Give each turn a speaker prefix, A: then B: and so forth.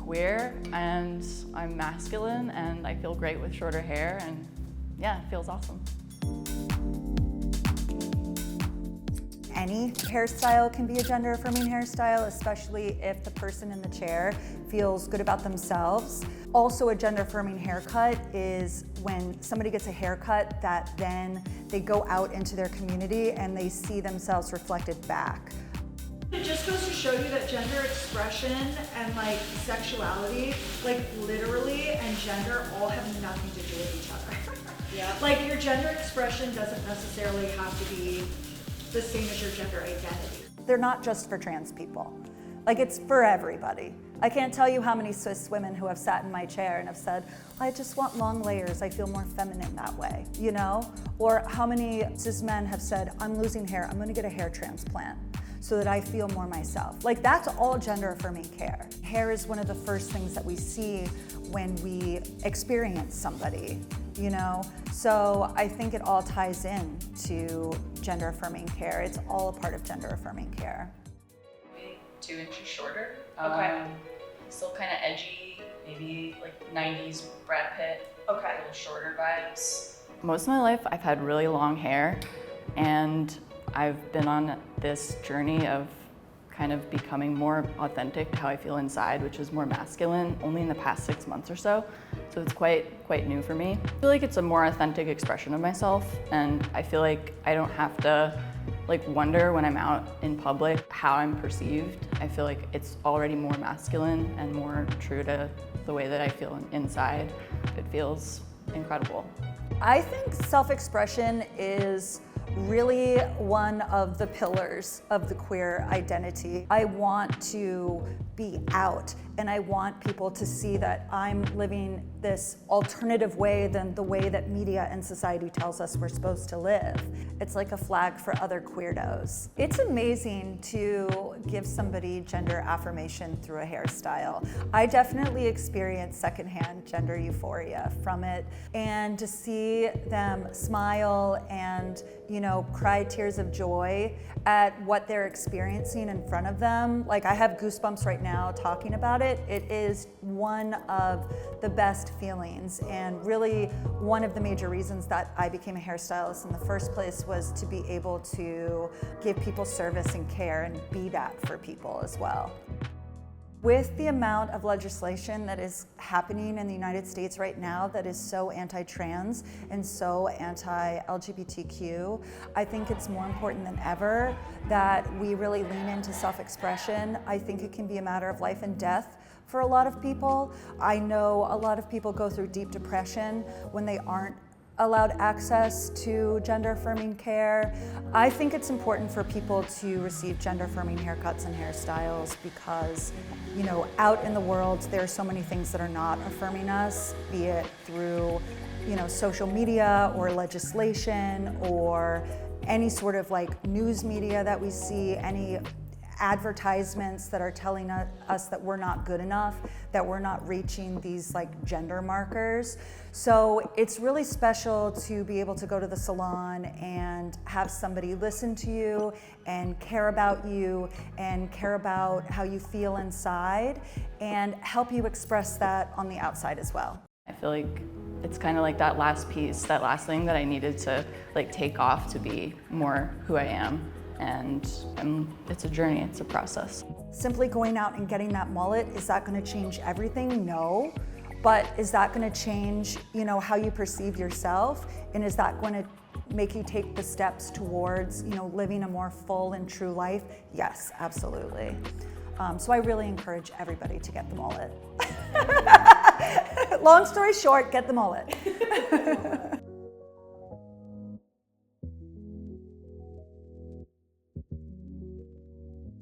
A: queer and I'm masculine and I feel great with shorter hair, and yeah, it feels awesome.
B: Any hairstyle can be a gender-affirming hairstyle, especially if the person in the chair feels good about themselves. Also, a gender-affirming haircut is when somebody gets a haircut that then they go out into their community and they see themselves reflected back.
C: It just goes to show you that gender expression and like sexuality, like literally, and gender all have nothing to do with each other. Yeah. Like your gender expression doesn't necessarily have to be the same as your gender identity.
B: They're not just for trans people. Like, it's for everybody. I can't tell you how many cis women who have sat in my chair and have said, I just want long layers, I feel more feminine that way, you know? Or how many cis men have said, I'm losing hair, I'm gonna get a hair transplant so that I feel more myself. Like, that's all gender-affirming care. Hair is one of the first things that we see when we experience somebody, you know? So I think it all ties in to gender-affirming care. It's all a part of gender-affirming care.
A: Maybe 2 inches shorter.
C: Okay.
A: Still kind of edgy, maybe like 90s Brad Pitt.
C: Okay.
A: A little shorter vibes. Most of my life I've had really long hair, and I've been on this journey of kind of becoming more authentic to how I feel inside, which is more masculine, only in the past 6 months or so. So it's quite new for me. I feel like it's a more authentic expression of myself, and I feel like I don't have to like wonder when I'm out in public how I'm perceived. I feel like it's already more masculine and more true to the way that I feel inside. It feels incredible.
B: I think self-expression is really one of the pillars of the queer identity. I want to be out, and I want people to see that I'm living this alternative way than the way that media and society tells us we're supposed to live. It's like a flag for other queerdos. It's amazing to give somebody gender affirmation through a hairstyle. I definitely experienced secondhand gender euphoria from it, and to see them smile and, you know, cry tears of joy at what they're experiencing in front of them. Like, I have goosebumps right now talking about it. It is one of the best feelings, and really one of the major reasons that I became a hairstylist in the first place was to be able to give people service and care and be that for people as well. With the amount of legislation that is happening in the United States right now that is so anti-trans and so anti-LGBTQ, I think it's more important than ever that we really lean into self-expression. I think it can be a matter of life and death for a lot of people. I know a lot of people go through deep depression when they aren't allowed access to gender-affirming care. I think it's important for people to receive gender-affirming haircuts and hairstyles because, you know, out in the world, there are so many things that are not affirming us, be it through, you know, social media or legislation or any sort of like news media that we see, any advertisements that are telling us that we're not good enough, that we're not reaching these like gender markers. So it's really special to be able to go to the salon and have somebody listen to you and care about you and care about how you feel inside and help you express that on the outside as well.
A: I feel like it's kind of like that last piece, that last thing that I needed to like take off to be more who I am. And it's a journey, it's a process.
B: Simply going out and getting that mullet, is that going to change everything? No. But is that going to change, you know, how you perceive yourself? And is that going to make you take the steps towards, you know, living a more full and true life? Yes, absolutely. So I really encourage everybody to get the mullet. Long story short, get the mullet.